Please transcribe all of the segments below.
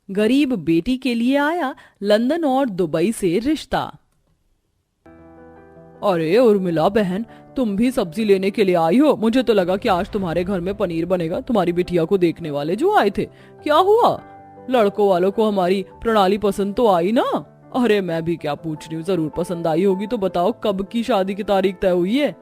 गरीब बेटी के लिए आया लंदन और दुबई से रिश्ता। अरे उर्मिला बहन, तुम भी सब्जी लेने के लिए आई हो? मुझे तो लगा कि आज तुम्हारे घर में पनीर बनेगा। तुम्हारी बिटिया को देखने वाले जो आए थे, क्या हुआ? लड़कों वालों को हमारी प्रणाली पसंद तो आई ना? अरे मैं भी क्या पूछ रही हूँ, जरूर पसंद आई होगी। तो बताओ कब की शादी की तारीख तय हुई है?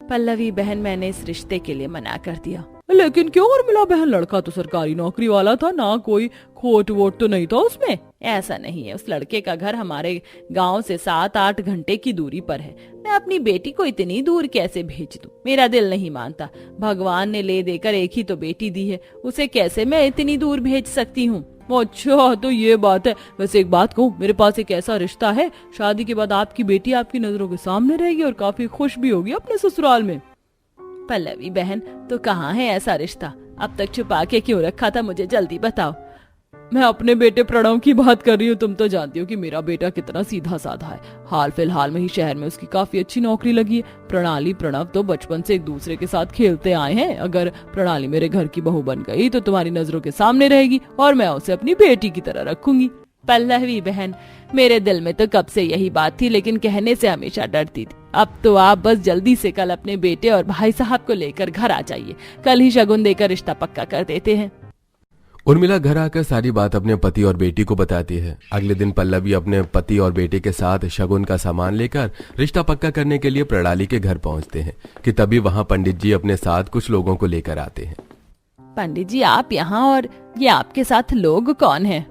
पल्लवी बहन, मैंने इस रिश्ते के लिए मना कर दिया। लेकिन क्यों उर्मिला बहन? लड़का तो सरकारी नौकरी वाला था ना, कोई खोट वोट तो नहीं था उसमें। ऐसा नहीं है, उस लड़के का घर हमारे गांव से 7-8 घंटे की दूरी पर है। मैं अपनी बेटी को इतनी दूर कैसे भेज दूं? मेरा दिल नहीं मानता। भगवान ने ले देकर एक ही तो बेटी दी है, उसे कैसे मैं इतनी दूर भेज सकती हूँ? अच्छा तो ये बात है। वैसे एक बात कहूँ, मेरे पास एक ऐसा रिश्ता है, शादी के बाद आपकी बेटी आपकी नजरों के सामने रहेगी और काफी खुश भी होगी अपने ससुराल में। पल्लवी बहन, तो कहाँ है ऐसा रिश्ता? अब तक छुपा के क्यों रखा था? मुझे जल्दी बताओ। मैं अपने बेटे प्रणव की बात कर रही हूँ। तुम तो जानती हो कि मेरा बेटा कितना सीधा साधा है। हाल फिलहाल में ही शहर में उसकी काफी अच्छी नौकरी लगी है। प्रणाली प्रणव तो बचपन से एक दूसरे के साथ खेलते आए हैं। अगर प्रणाली मेरे घर की बहू बन गई तो तुम्हारी नजरों के सामने रहेगी और मैं उसे अपनी बेटी की तरह रखूंगी। पल्लवी बहन, मेरे दिल में तो कब से यही बात थी, लेकिन कहने से हमेशा डरती थी। अब तो आप बस जल्दी से कल अपने बेटे और भाई साहब को लेकर घर आ जाइए। कल ही शगुन देकर रिश्ता पक्का कर देते हैं। उर्मिला घर आकर सारी बात अपने पति और बेटी को बताती है। अगले दिन पल्लवी अपने पति और बेटे के साथ शगुन का सामान लेकर रिश्ता पक्का करने के लिए प्रणाली के घर पहुंचते हैं कि तभी वहां पंडित जी अपने साथ कुछ लोगों को लेकर आते हैं। पंडित जी, आप यहाँ, और ये आपके साथ लोग कौन हैं?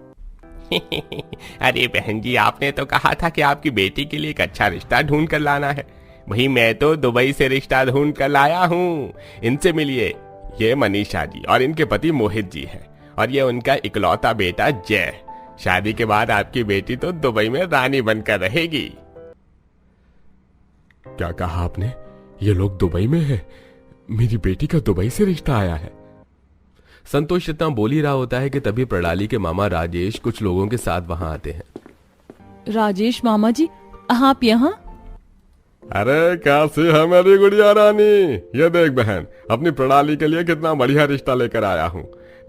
अरे बहन जी, आपने तो कहा था कि आपकी बेटी के लिए एक अच्छा रिश्ता ढूंढ कर लाना है। वही मैं तो दुबई से रिश्ता ढूंढ कर लाया हूँ। इनसे मिलिए, ये मनीषा जी और इनके पति मोहित जी हैं, और ये उनका इकलौता बेटा जय। शादी के बाद आपकी बेटी तो दुबई में रानी बनकर रहेगी। क्या कहा आपने? ये लोग दुबई में हैं? मेरी बेटी का दुबई से रिश्ता आया है। संतोष इतना बोल ही रहा होता है कि तभी प्रणाली के मामा राजेश कुछ लोगों के साथ वहां आते हैं। राजेश मामा जी, आप यहाँ? अरे कैसी है मेरी गुड़िया रानी? ये देख बहन, अपनी प्रणाली के लिए कितना बढ़िया रिश्ता लेकर आया हूँ।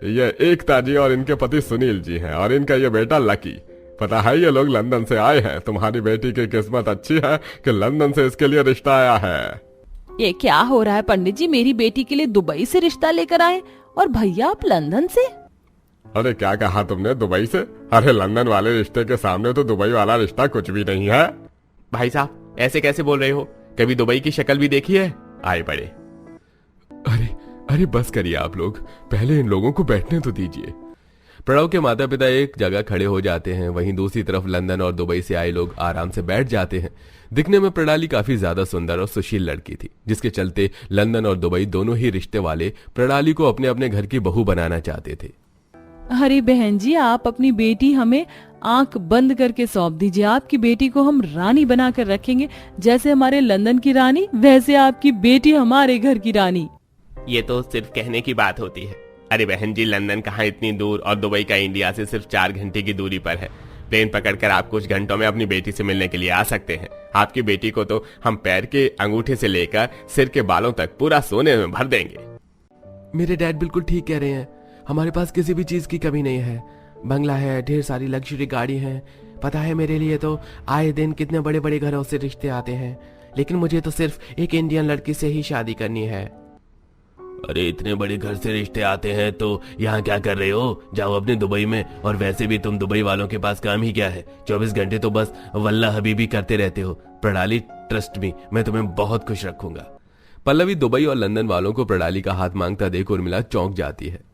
ये एकता जी और इनके पति सुनील जी हैं, और इनका ये बेटा लकी। पता है, ये लोग लंदन से आए हैं। तुम्हारी बेटी की किस्मत अच्छी है कि लंदन से इसके लिए रिश्ता आया है। ये क्या हो रहा है पंडित जी? मेरी बेटी के लिए दुबई से रिश्ता लेकर आए और भैया आप लंदन से? अरे क्या कहा तुमने, दुबई से? अरे लंदन वाले रिश्ते के सामने तो दुबई वाला रिश्ता कुछ भी नहीं है। भाई साहब, ऐसे कैसे बोल रहे हो? कभी दुबई की शक्ल भी देखी है? आए बड़े। अरे अरे बस करिए आप लोग, पहले इन लोगों को बैठने तो दीजिए। प्रणव के माता पिता एक जगह खड़े हो जाते हैं। वहीं दूसरी तरफ लंदन और दुबई से आए लोग आराम से बैठ जाते हैं। दिखने में प्रणाली काफी ज्यादा सुंदर और सुशील लड़की थी, जिसके चलते लंदन और दुबई दोनों ही रिश्ते वाले प्रणाली को अपने अपने घर की बहू बनाना चाहते थे। अरे बहन जी, आप अपनी बेटी हमें आंख बंद करके सौंप दीजिए। आपकी बेटी को हम रानी बनाकर रखेंगे। जैसे हमारे लंदन की रानी, वैसे आपकी बेटी हमारे घर की रानी। ये तो सिर्फ कहने की बात होती है। अरे बहन जी, लंदन कहाँ इतनी दूर, और दुबई का इंडिया से सिर्फ 4 घंटे की दूरी पर है। प्लेन पकड़कर आप कुछ घंटों में अपनी बेटी से मिलने के लिए आ सकते हैं। आपकी बेटी को तो हम पैर के अंगूठे से लेकर सिर के बालों तक पूरा सोने में भर देंगे। मेरे डैड बिल्कुल ठीक कह रहे हैं। हमारे पास किसी भी चीज की कमी नहीं है। बंगला है, ढेर सारी लग्जरी गाड़ी है। पता है, मेरे लिए तो आए दिन कितने बड़े बड़े घरों से रिश्ते आते हैं, लेकिन मुझे तो सिर्फ एक इंडियन लड़की से ही शादी करनी है। अरे इतने बड़े घर से रिश्ते आते हैं तो यहाँ क्या कर रहे हो? जाओ अपने दुबई में। और वैसे भी तुम दुबई वालों के पास काम ही क्या है? 24 घंटे तो बस वल्ला हबीबी करते रहते हो। प्रणाली, ट्रस्ट मी, मैं तुम्हें बहुत खुश रखूंगा। पल्लवी दुबई और लंदन वालों को प्रणाली का हाथ मांगता देख उर्मिला चौंक जाती है।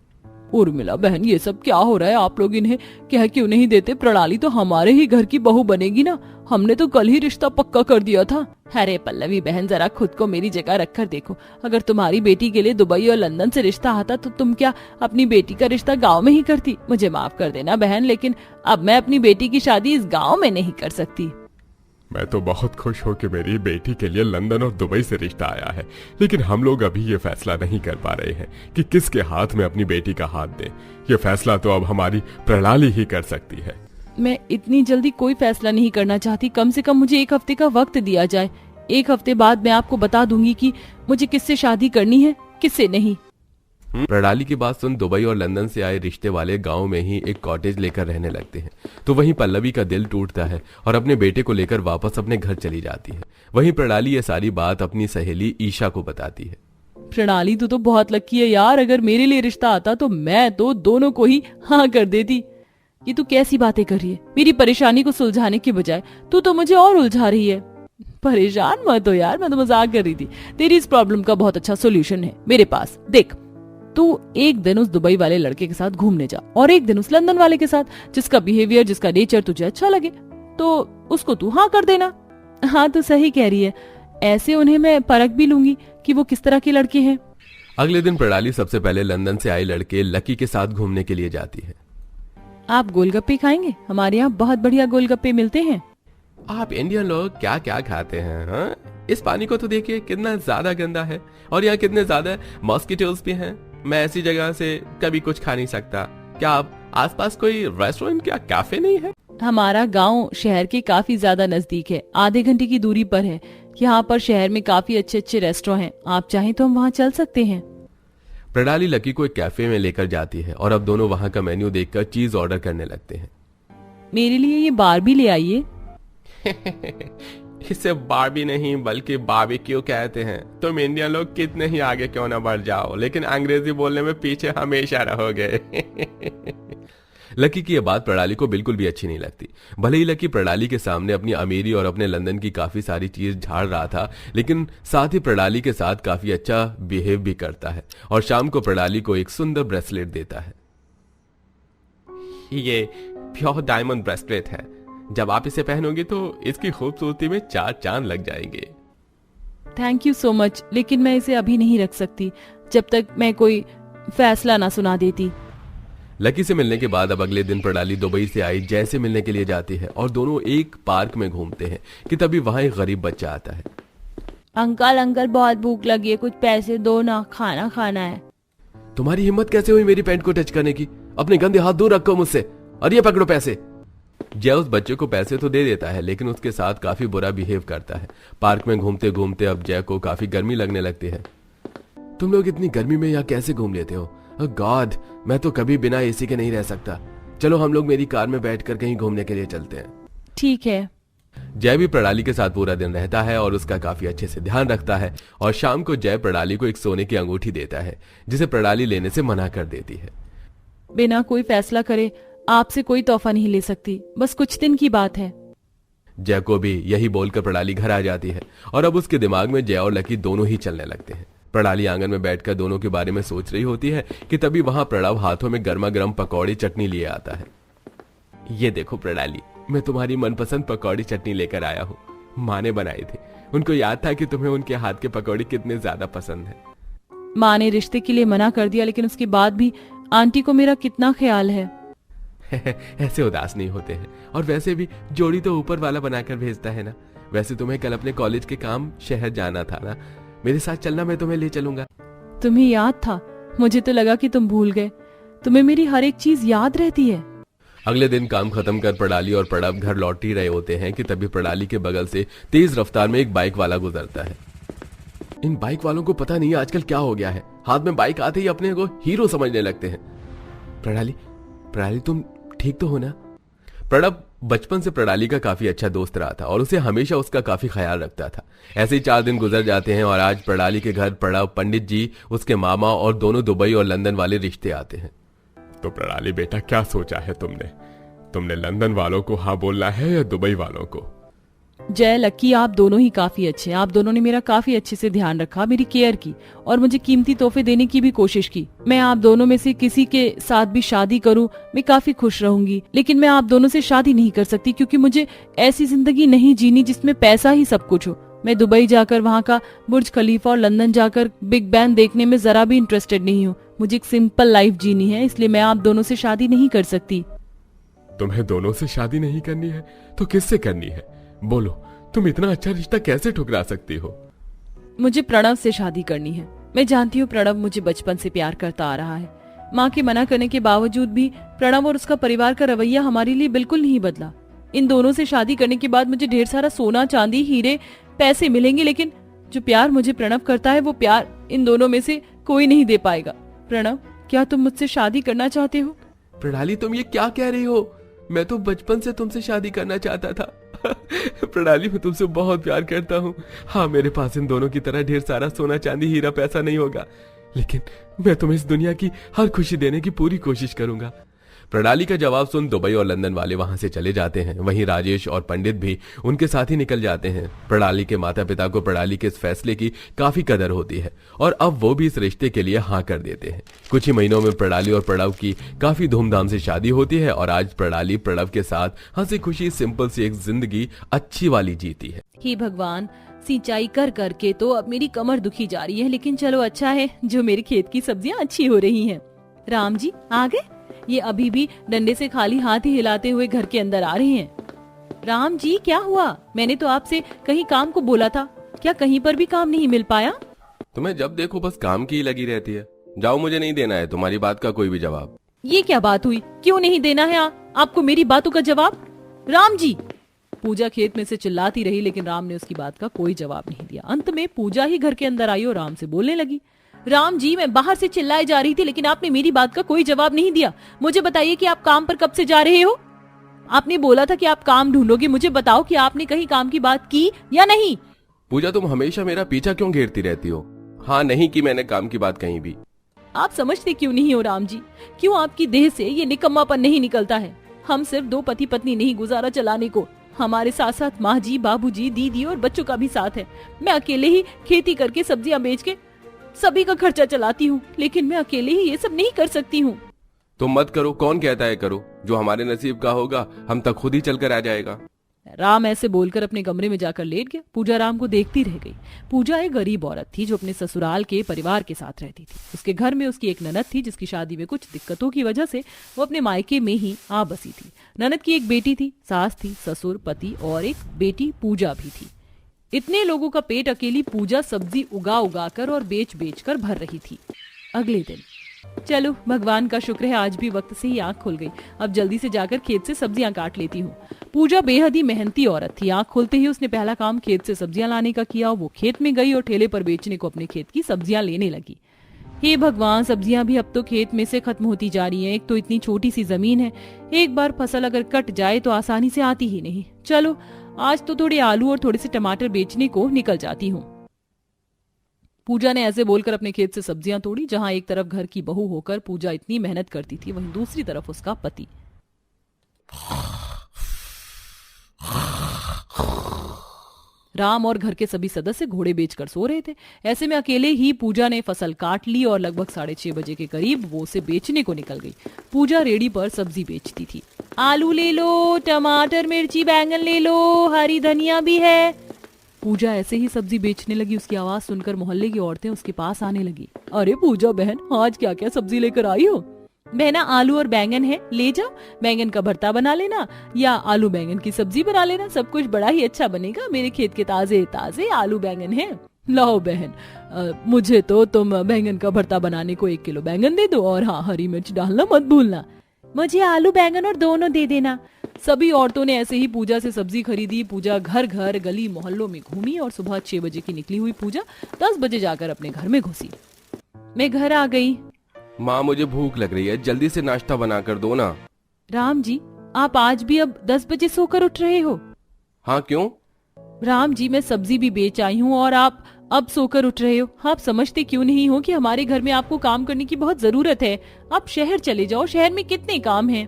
उर्मिला बहन, ये सब क्या हो रहा है? आप लोग इन्हें कह क्यों नहीं देते? प्रणाली तो हमारे ही घर की बहू बनेगी ना। हमने तो कल ही रिश्ता पक्का कर दिया था। अरे पल्लवी बहन, जरा खुद को मेरी जगह रखकर देखो। अगर तुम्हारी बेटी के लिए दुबई और लंदन से रिश्ता आता तो तुम क्या अपनी बेटी का रिश्ता गांव में ही करती? मुझे माफ कर देना बहन, लेकिन अब मैं अपनी बेटी की शादी इस गांव में नहीं कर सकती। मैं तो बहुत खुश हूँ कि मेरी बेटी के लिए लंदन और दुबई से रिश्ता आया है, लेकिन हम लोग अभी ये फैसला नहीं कर पा रहे हैं कि किसके हाथ में अपनी बेटी का हाथ दें। ये फैसला तो अब हमारी प्रणाली ही कर सकती है। मैं इतनी जल्दी कोई फैसला नहीं करना चाहती। कम से कम मुझे 1 हफ्ते का वक्त दिया जाए। 1 हफ्ते बाद मैं आपको बता दूंगी कि मुझे किससे शादी करनी है, किससे नहीं। प्रणाली की बात सुन दुबई और लंदन से आए रिश्ते वाले गांव में ही एक कॉटेज लेकर रहने लगते हैं। तो वहीं पल्लवी का दिल टूटता है और अपने बेटे को लेकर वापस अपने घर चली जाती है। वहीं प्रणाली ये सारी बात अपनी सहेली ईशा को बताती है। प्रणाली तू तो बहुत लकी है यार, अगर मेरे लिए रिश्ता आता तो मैं तो दोनों को ही हाँ कर देती। ये तू कैसी बातें कर रही है? मेरी परेशानी को सुलझाने की बजाय तू तो मुझे और उलझा रही है। परेशान मत हो यार, मैं तो मजाक कर रही थी। तेरी इस प्रॉब्लम का बहुत अच्छा सोल्यूशन है मेरे पास। देख, तू एक दिन उस दुबई वाले लड़के के साथ घूमने जा और एक दिन उस लंदन वाले के साथ, जिसका बिहेवियर, जिसका नेचर तुझे अच्छा लगे तो उसको तू हाँ कर देना। हाँ तू सही कह रही है, ऐसे उन्हें मैं परख भी लूंगी कि वो किस तरह के लड़के हैं। अगले दिन प्रणाली सबसे पहले लंदन से आए लड़के लकी के साथ घूमने के लिए जाती है। आप गोलगप्पे खाएंगे? हमारे यहाँ बहुत बढ़िया गोलगप्पे मिलते हैं। आप इंडियन लोग क्या क्या खाते हैं हाँ? इस पानी को तो देखिए कितना ज्यादा गंदा है और यहाँ कितने ज्यादा मॉस्किटोज भी हैं। मैं ऐसी जगह से कभी कुछ खा नहीं सकता। क्या आप आसपास कोई रेस्टोरेंट या कैफे नहीं है? हमारा गांव शहर के काफी ज्यादा नजदीक है, आधे घंटे की दूरी पर है। यहाँ पर शहर में काफी अच्छे अच्छे रेस्टोरेंट हैं, आप चाहें तो हम वहाँ चल सकते हैं। प्रणाली लकी को एक कैफे में लेकर जाती है और अब दोनों वहाँ का मेन्यू देखकर चीज ऑर्डर करने लगते हैं। मेरे लिए ये बारबी ले आइए। इसे बारबी नहीं बल्कि बारबेक्यू कहते हैं। तुम इंडियन लोग कितने ही आगे क्यों ना बढ़ जाओ, लेकिन अंग्रेजी बोलने में पीछे हमेशा रहोगे। लकी की यह बात प्रणाली को बिल्कुल भी अच्छी नहीं लगती। भले ही लकी प्रणाली के सामने अपनी अमीरी और अपने लंदन की काफी सारी चीज झाड़ रहा था, लेकिन साथ ही प्रणाली के साथ काफी अच्छा बिहेव भी करता है और शाम को प्रणाली को एक सुंदर ब्रेसलेट देता है। ये प्योर डायमंड ब्रेसलेट है, जब आप इसे पहनोगे तो इसकी खूबसूरती में 4 चांद लग जाएंगे। थैंक यू सो मच, लेकिन मैं इसे अभी नहीं रख सकती जब तक मैं कोई फैसला ना सुना देती। लकी से मिलने के बाद अब अगले दिन प्रणाली दुबई से आई जय से मिलने के लिए जाती है और दोनों एक पार्क में घूमते हैं कि तभी वहां एक गरीब बच्चा आता है। अंकल अंकल बहुत भूख लगी है, कुछ पैसे दो ना, खाना खाना है। तुम्हारी हिम्मत कैसे हुई मेरी पैंट को टच करने की? अपने गंदे हाथ दूर रखो मुझसे और ये पकड़ो पैसे। जय उस बच्चे को पैसे तो दे देता है लेकिन उसके साथ काफी बुरा बिहेव करता है। पार्क में घूमते घूमते अब जय को काफी गर्मी लगने लगती है। तुम लोग इतनी गर्मी में यहाँ कैसे घूम लेते हो? गॉड, मैं तो कभी बिना एसी के नहीं रह सकता। चलो हम लोग मेरी कार में बैठकर कहीं घूमने के लिए चलते हैं। ठीक है। जय भी प्रणाली के साथ पूरा दिन रहता है और उसका काफी अच्छे से ध्यान रखता है और शाम को जय प्रणाली को एक सोने की अंगूठी देता है जिसे प्रणाली लेने से मना कर देती है। बिना कोई फैसला करे आपसे कोई तोहफा नहीं ले सकती, बस कुछ दिन की बात है। जय को भी यही बोलकर प्रणाली घर आ जाती है और अब उसके दिमाग में जय और लकी दोनों ही चलने लगते हैं। प्रणाली आंगन में बैठकर दोनों के बारे में सोच रही होती है कि तभी वहां प्रणव हाथों में गर्मा गर्म पकौड़ी चटनी लिए आता है। ये देखो प्रणाली, मैं तुम्हारी मनपसंद पकौड़ी चटनी लेकर आया हूँ। माँ ने बनाई थी, उनको याद था कि तुम्हें उनके हाथ के पकौड़ी कितने ज्यादा पसंद है। माँ ने रिश्ते के लिए मना कर दिया, लेकिन उसके बाद भी आंटी को मेरा कितना ख्याल है। ऐसे उदास नहीं होते हैं, और वैसे भी जोड़ी तो ऊपर वाला बनाकर भेजता है ना। वैसे तुम्हें कल अपने कॉलेज के काम शहर जाना था ना, मेरे साथ चलना, मैं तुम्हें ले चलूंगा। तुम्हें याद था? मुझे तो लगा कि तुम भूल गए। तुम्हें मेरी हर एक चीज याद रहती है। अगले दिन काम खत्म कर प्रणाली और प्रणव घर लौट ही रहे होते हैं कि तभी प्रणाली के बगल से तेज रफ्तार में एक बाइक वाला गुजरता है। इन बाइक वालों को पता नहीं आजकल क्या हो गया है, हाथ में बाइक आते ही अपने को हीरो समझने लगते हैं। प्रणाली तुम ठीक तो हो ना? प्रणव बचपन से प्रणाली का काफी अच्छा दोस्त रहा था और उसे हमेशा उसका काफी ख्याल रखता था। ऐसे ही 4 दिन गुजर जाते हैं और आज प्रणाली के घर प्रणव, पंडित जी, उसके मामा और दोनों दुबई और लंदन वाले रिश्ते आते हैं। तो प्रणाली बेटा, क्या सोचा है तुमने लंदन वालों को हाँ बोलना है या दुबई वालों को? जय, लकी, आप दोनों ही काफी अच्छे हैं। आप दोनों ने मेरा काफी अच्छे से ध्यान रखा, मेरी केयर की और मुझे कीमती तोहफे देने की भी कोशिश की। मैं आप दोनों में से किसी के साथ भी शादी करूं, मैं काफी खुश रहूंगी, लेकिन मैं आप दोनों से शादी नहीं कर सकती क्योंकि मुझे ऐसी जिंदगी नहीं जीनी जिसमें पैसा ही सब कुछ हो। मैं दुबई जाकर वहाँ का बुर्ज खलीफा और लंदन जाकर बिग बैन देखने में जरा भी इंटरेस्टेड नहीं हूँ। मुझे एक सिंपल लाइफ जीनी है, इसलिए मैं आप दोनों से शादी नहीं कर सकती। तुम्हें दोनों से शादी नहीं करनी है तो किससे करनी है? बोलो, तुम इतना अच्छा रिश्ता कैसे ठुकरा सकती हो? मुझे प्रणव से शादी करनी है। मैं जानती हूँ प्रणव मुझे बचपन से प्यार करता आ रहा है। माँ के मना करने के बावजूद भी प्रणव और उसका परिवार का रवैया हमारे लिए बिल्कुल नहीं बदला। इन दोनों से शादी करने के बाद मुझे ढेर सारा सोना, चांदी, हीरे, पैसे मिलेंगे, लेकिन जो प्यार मुझे प्रणव करता है वो प्यार इन दोनों में से कोई नहीं दे पाएगा। प्रणव, क्या तुम मुझसे शादी करना चाहते हो? प्रणाली, तुम ये क्या कह रही हो? मैं तो बचपन से तुमसे शादी करना चाहता था। प्रणाली, मैं तुमसे बहुत प्यार करता हूँ। हाँ, मेरे पास इन दोनों की तरह ढेर सारा सोना चांदी हीरा पैसा नहीं होगा, लेकिन मैं तुम्हें इस दुनिया की हर खुशी देने की पूरी कोशिश करूंगा। प्रणाली का जवाब सुन दुबई और लंदन वाले वहां से चले जाते हैं। वहीं राजेश और पंडित भी उनके साथ ही निकल जाते हैं। प्रणाली के माता पिता को प्रणाली के इस फैसले की काफी कदर होती है और अब वो भी इस रिश्ते के लिए हाँ कर देते हैं। कुछ ही महीनों में प्रणाली और प्रणव की काफी धूमधाम से शादी होती है और आज प्रणाली प्रणव के साथ हंसी खुशी सिंपल सी एक जिंदगी अच्छी वाली जीती है। हे भगवान, सिंचाई कर करके तो अब मेरी कमर दुखी जा रही है, लेकिन चलो अच्छा है जो मेरे खेत की सब्जियां अच्छी हो रही हैं। राम जी आ गए? ये अभी भी डंडे से खाली हाथ ही हिलाते हुए घर के अंदर आ रहे हैं। राम जी क्या हुआ? मैंने तो आपसे कहीं काम को बोला था, क्या कहीं पर भी काम नहीं मिल पाया? तुम्हें जब देखो बस काम की ही लगी रहती है। जाओ, मुझे नहीं देना है तुम्हारी बात का कोई भी जवाब। ये क्या बात हुई? क्यों नहीं देना है आपको मेरी बातों का जवाब? राम जी! पूजा खेत में से चिल्लाती रही, लेकिन राम ने उसकी बात का कोई जवाब नहीं दिया। अंत में पूजा ही घर के अंदर आई और राम से बोलने लगी। राम जी, मैं बाहर से चिल्लाए जा रही थी, लेकिन आपने मेरी बात का कोई जवाब नहीं दिया। मुझे बताइए कि आप काम पर कब से जा रहे हो? आपने बोला था कि आप काम ढूंढोगे, मुझे बताओ कि आपने कहीं काम की बात की या नहीं? पूजा, तुम हमेशा मेरा पीछा क्यों घेरती रहती हो? हाँ, नहीं की मैंने काम की बात कहीं भी। आप समझते क्यों नहीं हो राम जी? क्यों आपकी देह से ये निकम्मापन नहीं निकलता है? हम सिर्फ 2 पति पत्नी नहीं गुजारा चलाने को, हमारे साथ साथ माँ जी, बाबू जी, दीदी और बच्चों का भी साथ है। मैं अकेले ही खेती करके सब्जियां बेच के सभी का खर्चा चलाती हूँ, लेकिन मैं अकेले ही ये सब नहीं कर सकती हूँ। तुम मत करो, कौन कहता है करो? जो हमारे नसीब का होगा हम तक खुद ही चलकर आ जाएगा। राम ऐसे बोलकर अपने कमरे में जाकर लेट गया। पूजा राम को देखती रह गई। पूजा एक गरीब औरत थी जो अपने ससुराल के परिवार के साथ रहती थी। उसके घर में उसकी एक ननद थी जिसकी शादी में कुछ दिक्कतों की वजह से वो अपने मायके में ही आ बसी थी। ननद की एक बेटी थी, सास थी, ससुर, पति और एक बेटी पूजा भी थी। इतने लोगों का पेट अकेली पूजा सब्जी उगा उगा कर और बेच बेच कर भर रही थी। अगले दिन, चलो भगवान का शुक्र है आज भी वक्त से ही आंख खुल गई। अब जल्दी से जाकर खेत से सब्जियां काट लेती हूँ। पूजा बेहद ही मेहनती औरत थी। आंख खुलते ही उसने पहला काम खेत से सब्जियां लाने का किया। वो खेत में गई और ठेले पर बेचने को अपने खेत की सब्जियां लेने लगी। हे भगवान, सब्जियां भी अब तो खेत में से खत्म होती जा रही हैं। एक तो इतनी छोटी सी जमीन है, एक बार फसल अगर कट जाए तो आसानी से आती ही नहीं। चलो आज तो थोड़े आलू और थोड़े से टमाटर बेचने को निकल जाती हूँ। पूजा ने ऐसे बोलकर अपने खेत से सब्जियां तोड़ी। जहां एक तरफ घर की बहू होकर पूजा इतनी मेहनत करती थी, वहीं दूसरी तरफ उसका पति। राम और घर के सभी सदस्य घोड़े बेचकर सो रहे थे। ऐसे में अकेले ही पूजा ने फसल काट ली और लगभग 6:30 बजे के करीब वो उसे बेचने को निकल गई। पूजा रेडी पर सब्जी बेचती थी। आलू ले लो, टमाटर, मिर्ची, बैंगन ले लो, हरी धनिया भी है। पूजा ऐसे ही सब्जी बेचने लगी। उसकी आवाज सुनकर मोहल्ले की औरतें उसके पास आने लगी। अरे पूजा बहन, आज क्या क्या सब्जी लेकर आई हो? बहना, आलू और बैंगन है, ले जाओ। बैंगन का भरता बना लेना या आलू बैंगन की सब्जी बना लेना, सब कुछ बड़ा ही अच्छा बनेगा। मेरे खेत के ताजे ताजे आलू बैंगन हैं। लाओ बहन, मुझे तो तुम बैंगन का भरता बनाने को 1 किलो बैंगन दे दो और हाँ, हरी मिर्च डालना मत भूलना। मुझे आलू बैंगन और दोनों दे देना। सभी औरतों ने ऐसे ही पूजा से सब्जी खरीदी। पूजा घर घर गली मोहल्लों में घूमी और सुबह 6 बजे की निकली हुई पूजा 10 बजे जाकर अपने घर में घुसी। मैं घर आ गई। माँ, मुझे भूख लग रही है, जल्दी से नाश्ता बना कर दो ना। राम जी, आप आज भी अब 10 बजे सोकर उठ रहे हो? हाँ, क्यों? राम जी, मैं सब्जी भी बेच आई हूँ और आप अब सोकर उठ रहे हो। आप समझते क्यों नहीं हो कि हमारे घर में आपको काम करने की बहुत जरूरत है। आप शहर चले जाओ, शहर में कितने काम हैं।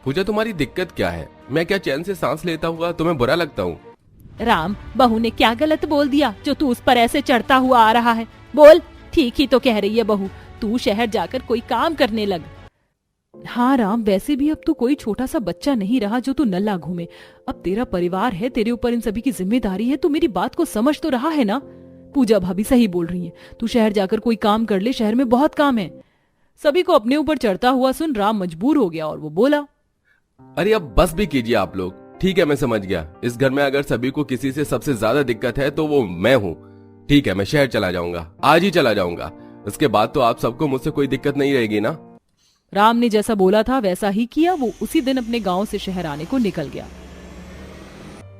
पूजा, तुम्हारी दिक्कत क्या है? मैं क्या चैन से सांस लेता हुआ तुम्हें बुरा लगता हूँ? राम, बहू ने क्या गलत बोल दिया जो तू उस पर ऐसे चढ़ता हुआ आ रहा है? बोल, ठीक ही तो कह रही है बहू। तू शहर जाकर कोई काम करने लग। हाँ राम, वैसे भी अब तो कोई छोटा सा बच्चा नहीं रहा जो तू नल्ला घूमे। अब तेरा परिवार है, तेरे ऊपर इन सभी की जिम्मेदारी है। तू मेरी बात को समझ तो रहा है ना? पूजा भाभी सही बोल रही है, तू शहर जाकर कोई काम कर ले, शहर में बहुत काम है। सभी को अपने ऊपर चढ़ता हुआ सुन राम मजबूर हो गया और वो बोला, अरे अब बस भी कीजिए आप लोग। ठीक है, मैं समझ गया। इस घर में अगर सभी को किसी से सबसे ज्यादा दिक्कत है तो वो मैं हूँ। ठीक है, मैं शहर चला जाऊंगा, आज ही चला जाऊंगा। इसके बाद तो आप सबको मुझसे कोई दिक्कत नहीं रहेगी ना? राम ने जैसा बोला था वैसा ही किया। वो उसी दिन अपने गांव से शहर आने को निकल गया।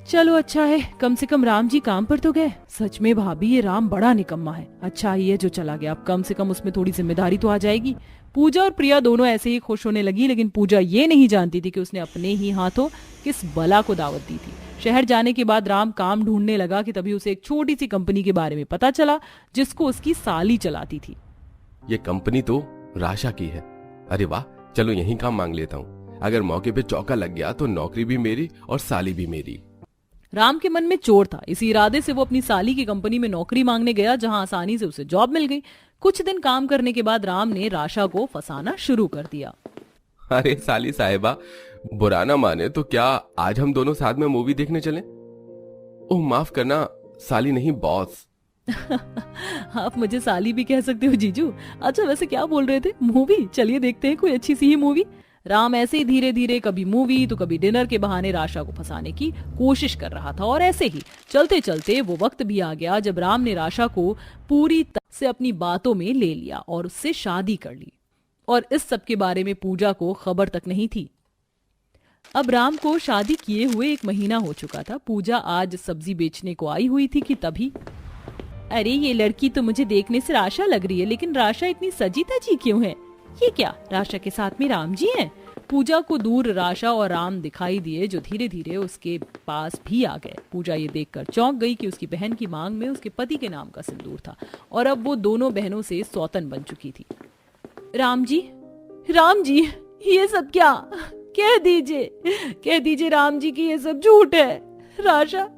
चलो अच्छा है, कम से कम राम जी काम पर तो गए। सच में भाभी ये राम बड़ा निकम्मा है। अच्छा ही है जो चला गया, अब कम से कम उसमें थोड़ी जिम्मेदारी तो आ जाएगी। पूजा और प्रिया दोनों ऐसे ही खुश होने लगी, लेकिन पूजा ये नहीं जानती थी कि उसने अपने ही हाथों किस बला को दावत दी थी। शहर जाने के बाद राम काम ढूंढने लगा कि तभी उसे एक छोटी सी कंपनी के बारे में पता चला जिसको उसकी साली चलाती थी। ये कंपनी तो राशा की है। अरे वाह, चलो यही काम मांग लेता हूँ। अगर मौके पे चौका लग गया तो नौकरी भी मेरी और साली भी मेरी। राम के मन में चोर था। इसी इरादे से वो अपनी साली की कंपनी में नौकरी मांगने गया, जहां आसानी से उसे जॉब मिल गई। कुछ दिन काम करने के बाद राम ने राशा को फंसाना शुरू कर दिया। अरे साली साहिबा, बुरा ना माने तो क्या आज हम दोनों साथ में मूवी देखने चलें? ओह माफ करना, साली नहीं बॉस। आप मुझे साली भी कह सकते हो जीजू। अच्छा वैसे क्या बोल रहे थे? मूवी? चलिए देखते हैं कोई अच्छी सी ही मूवी। राम ऐसे ही धीरे धीरे कभी मूवी तो कभी डिनर के बहाने राशा को फंसाने की कोशिश कर रहा था। और ऐसे ही चलते चलते वो वक्त भी आ गया जब राम ने राशा को पूरी तरह से अपनी बातों में ले लिया और उससे शादी कर ली। और इस सब के बारे में पूजा को खबर तक नहीं थी। अब राम को शादी किए हुए 1 महीना हो चुका था। पूजा आज सब्जी बेचने को आई हुई थी कि तभी, अरे ये लड़की तो मुझे देखने से राशा लग रही है, लेकिन राशा इतनी सजी धजी क्यों है? ये क्या, राशा के साथ में राम जी हैं? पूजा को दूर राशा और राम दिखाई दिए जो धीरे धीरे उसके पास भी आ गए। पूजा ये देखकर चौंक गई कि उसकी बहन की मांग में उसके पति के नाम का सिंदूर था और अब वो दोनों बहनों से सौतन बन चुकी थी। राम जी, ये सब क्या? कह दीजिए राम जी की ये सब झूठ है। राशा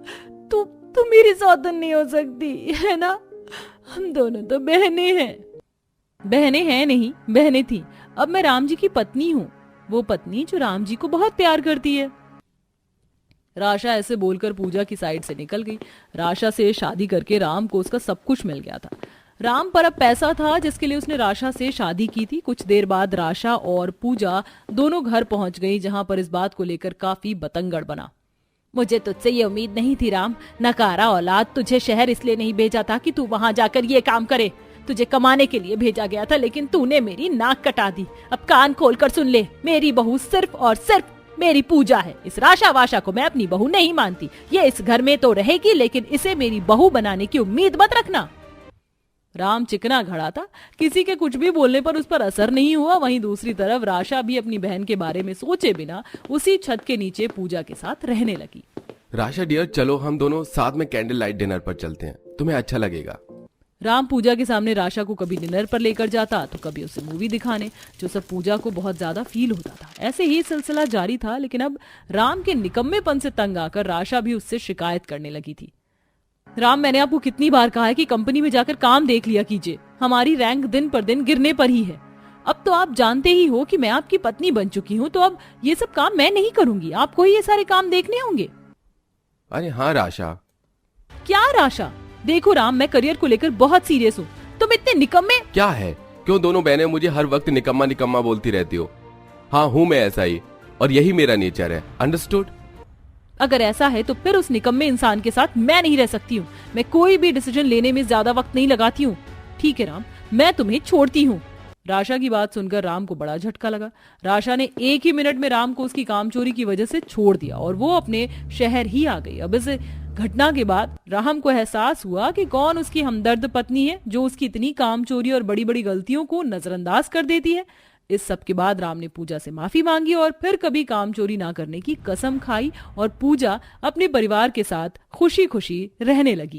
तू मेरी सौतन नहीं हो सकती है ना? हम दोनों तो बहनें हैं। बहनें हैं नहीं, बहनें थी। अब मैं राम जी की पत्नी हूँ, वो पत्नी जो राम जी को बहुत प्यार करती है। राशा ऐसे बोलकर पूजा की साइड से निकल गई। राशा से शादी करके राम को उसका सब कुछ मिल गया था। राम पर अब पैसा था जिसके लिए उसने राशा से शादी की थी। कुछ देर बाद राशा और पूजा दोनों घर पहुंच गई, जहां पर इस बात को लेकर काफी बतंगड़ बना। मुझे तुझसे ये उम्मीद नहीं थी राम। नकारा औलाद, तुझे शहर इसलिए नहीं भेजा था कि तू वहां जाकर ये काम करे। तुझे कमाने के लिए भेजा गया था, लेकिन तूने मेरी नाक कटा दी। अब कान खोलकर सुन ले, मेरी बहू सिर्फ और सिर्फ मेरी पूजा है। इस राशा वाशा को मैं अपनी बहू नहीं मानती। ये इस घर में तो रहेगी, लेकिन इसे मेरी बहू बनाने की उम्मीद मत रखना। राम चिकना खड़ा था, किसी के कुछ भी बोलने पर उस पर असर नहीं हुआ। वहीं दूसरी तरफ राशा भी अपनी बहन के बारे में सोचे बिना उसी छत के नीचे पूजा के साथ रहने लगी। राशा डियर, चलो हम दोनों साथ में कैंडल लाइट डिनर पर चलते हैं, तुम्हें अच्छा लगेगा। राम पूजा के सामने राशा को कभी डिनर पर लेकर जाता तो कभी उसे मूवी दिखाने, जो सब पूजा को बहुत ज्यादा फील होता था। ऐसे ही सिलसिला जारी था, लेकिन अब राम के निकम्मेपन से तंग आकर राशा भी उससे शिकायत करने लगी थी। राम, मैंने आपको कितनी बार कहा है कि कंपनी में जाकर काम देख लिया कीजिए। हमारी रैंक दिन पर दिन गिरने पर ही है। अब तो आप जानते ही हो कि मैं आपकी पत्नी बन चुकी हूँ, तो अब ये सब काम मैं नहीं करूंगी, आपको ही ये सारे काम देखने होंगे। अरे हाँ राशा। क्या राशा? देखो राम, मैं करियर को लेकर बहुत सीरियस हूँ। तुम इतने निकम्मे। क्या है, क्यों दोनों बहनें मुझे हर वक्त निकम्मा निकम्मा बोलती रहती हो? हाँ हूँ मैं ऐसा ही, और यही मेरा नेचर है। अंडरस्टूड? अगर ऐसा है तो फिर उस निकम्मे इंसान के साथ मैं नहीं रह सकती हूँ। मैं कोई भी डिसीजन लेने में ज्यादा वक्त नहीं लगाती हूँ। ठीक है राम, मैं तुम्हें छोड़ती हूँ। राशा की बात सुनकर राम को बड़ा झटका लगा। राशा ने 1 ही मिनट में राम को उसकी कामचोरी की वजह से छोड़ दिया और वो अपने शहर ही आ गई। अब इस घटना के बाद राम को एहसास हुआ कि कौन उसकी हमदर्द पत्नी है जो उसकी इतनी कामचोरी और बड़ी बड़ी गलतियों को नजरअंदाज कर देती है। इस सब के बाद राम ने पूजा से माफी मांगी और फिर कभी काम चोरी ना करने की कसम खाई और पूजा अपने परिवार के साथ खुशी खुशी रहने लगी।